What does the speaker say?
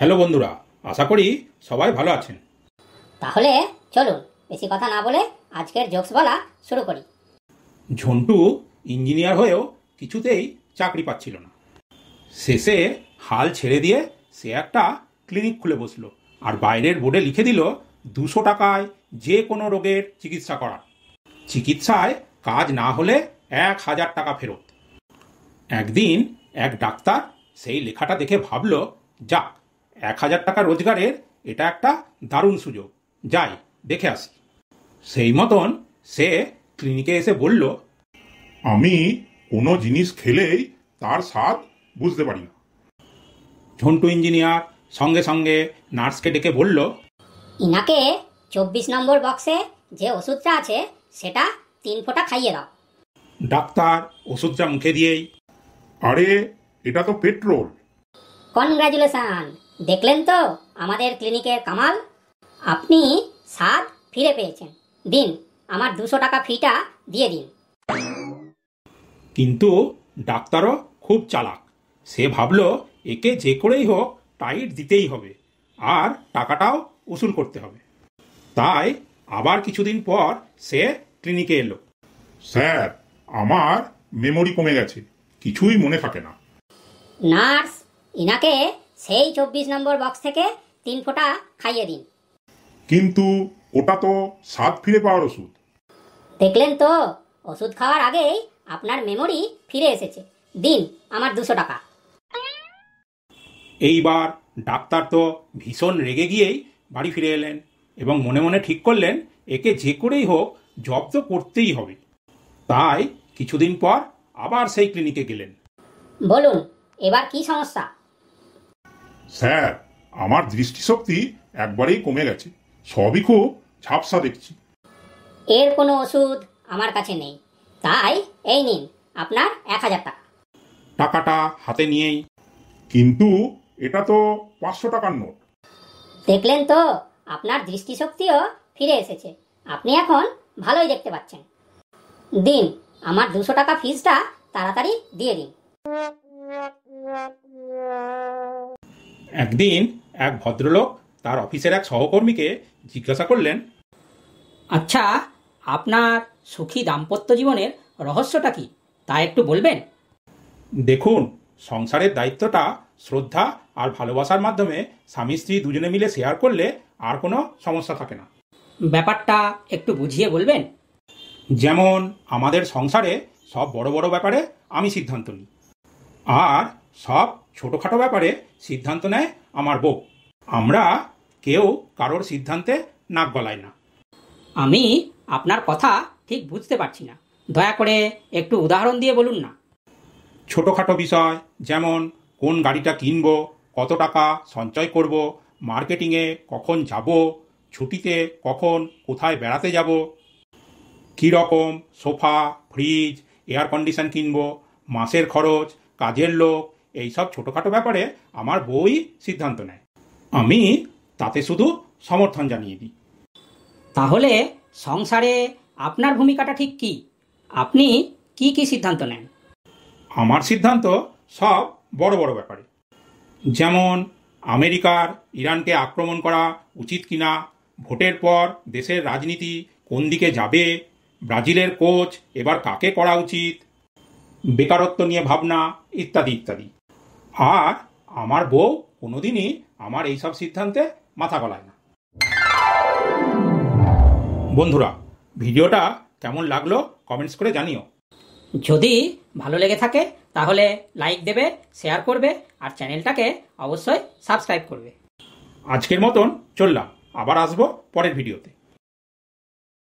Hello বন্ধুরা, আশা করি সবাই ভালো আছেন। তাহলে চলুন বেশি কথা না বলে আজকের জোকস বলা শুরু করি। ঝন্টু ইঞ্জিনিয়ার হয়েও কিছুতেই চাকরি পাচ্ছিল না। শেষে হাল ছেড়ে দিয়ে সে একটা ক্লিনিক খুলে বসলো আর বাইরের বোর্ডে লিখে দিল 200 টাকায় যে কোনো রোগের চিকিৎসা করা, চিকিৎসায় কাজ না হলে 1000 টাকা ফেরত। একদিন এক ডাক্তার সেই লেখাটা দেখে ভাবল, যাক, 1000 টাকা রোজগারের এটা একটা দারুণ সুযোগ, যাই দেখে আসি। সেই মতন সে ক্লিনিকে এসে বলল, আমি কোনো জিনিস খেলেই তার স্বাদ বুঝতে পারি না। ঝন্টু ইঞ্জিনিয়ার সঙ্গে সঙ্গে নার্সকে ডেকে বলল, ইনাকে 24 নম্বর বক্সে যে ওষুধটা আছে সেটা 3 ফোঁটা খাইয়ে দাও। ডাক্তার ওষুধটা মুখে দিয়েই, আরে এটা তো পেট্রোল। কনগ্রাচুলেশন, দেখলেন তো আমাদের ক্লিনিকের কামাল, আপনি স্বাদ ফিরে পেয়েছেন। দিন আমার 200 টাকা ফিটা দিয়ে দিন। কিন্তু ডাক্তারও খুব চালাক। সে ভাবল একে যে করেই হোক টাইট দিতেই হবে আর টাকাটাও উসুল করতে হবে। তাই আবার কিছুদিন পর সে ক্লিনিকে এলো। স্যার, আমার মেমোরি কমে গেছে, কিছুই মনে থাকে না। নার্স, ইনাকে সেই 24 নম্বর বক্স থেকে 3 ফোঁটা খাইয়ে দিন। কিন্তু ওটা তো স্বাদ ফিরে পাওয়ার ওষুধ। দেখলেন তো ওষুধ খাওয়ার আগেই আপনার মেমোরি ফিরে এসেছে। দিন আমার 200 টাকা। এইবার ডাক্তার তো ভীষণ রেগে গিয়েই বাড়ি ফিরে এলেন এবং মনে মনে ঠিক করলেন একে যে করেই হোক জব্দ করতেই হবে। তাই কিছুদিন পর আবার সেই ক্লিনিকে গেলেন। বলুন এবার কি সমস্যা? স্যার, আমার দৃষ্টিশক্তি একবারেই কমে গেছে, সবই খুব ঝাপসা দেখছি। এর কোনো ওষুধ আমার কাছে নেই, তাই এই নিন আপনার 1000 টাকা। টাকাটা হাতে নিয়েই, কিন্তু এটা তো 500 টাকার নোট। দেখলেন তো আপনার দৃষ্টিশক্তিও ফিরে এসেছে, আপনি এখন ভালোই দেখতে পাচ্ছেন। দিন আমার 200 টাকা ফিসটা তাড়াতাড়ি দিয়ে দিন। একদিন এক ভদ্রলোক তার অফিসের এক সহকর্মীকে জিজ্ঞাসা করলেন, আচ্ছা, আপনার সুখী দাম্পত্য জীবনের রহস্যটা কি তা একটু বলবেন? দেখুন, সংসারের দায়িত্বটা শ্রদ্ধা আর ভালোবাসার মাধ্যমে স্বামী স্ত্রী দুজনে মিলে শেয়ার করলে আর কোনো সমস্যা থাকে না। ব্যাপারটা একটু বুঝিয়ে বলবেন? যেমন আমাদের সংসারে সব বড় বড় ব্যাপারে আমি সিদ্ধান্ত নিই, আর সব ছোটোখাটো ব্যাপারে সিদ্ধান্ত নেয় আমার বউ। আমরা কেউ কারোর সিদ্ধান্তে নাক গলায় না। আমি আপনার কথা ঠিক বুঝতে পারছি না, দয়া করে একটু উদাহরণ দিয়ে বলুন না। ছোটোখাটো বিষয় যেমন কোন গাড়িটা কিনব, কত টাকা সঞ্চয় করব, মার্কেটিংয়ে কখন যাব, ছুটিতে কখন কোথায় বেড়াতে যাব, কী রকম সোফা, ফ্রিজ, এয়ার কন্ডিশন কিনব, মাসের খরচ, কাজের লোক, এইসব ছোটোখাটো ব্যাপারে আমার বউই সিদ্ধান্ত নেয়। আমি তাতে শুধু সমর্থন জানিয়ে দিই। তাহলে সংসারে আপনার ভূমিকাটা ঠিক কি? আপনি কি কি সিদ্ধান্ত নেন? আমার সিদ্ধান্ত সব বড় বড় ব্যাপারে, যেমন আমেরিকার ইরানকে আক্রমণ করা উচিত কিনা, ভোটের পর দেশের রাজনীতি কোন দিকে যাবে, ব্রাজিলের কোচ এবার কাকে করা উচিত, বেকারত্ব নিয়ে ভাবনা, ইত্যাদি ইত্যাদি। আর আমার বউ কোনোদিনই আমার এইসব সিদ্ধান্তে মাথা গলায় না। বন্ধুরা, ভিডিওটা কেমন লাগলো কমেন্টস করে জানিও। যদি ভালো লেগে থাকে তাহলে লাইক দেবে, শেয়ার করবে আর চ্যানেলটাকে অবশ্যই সাবস্ক্রাইব করবে। আজকের মতন চললাম, আবার আসবো পরের ভিডিওতে।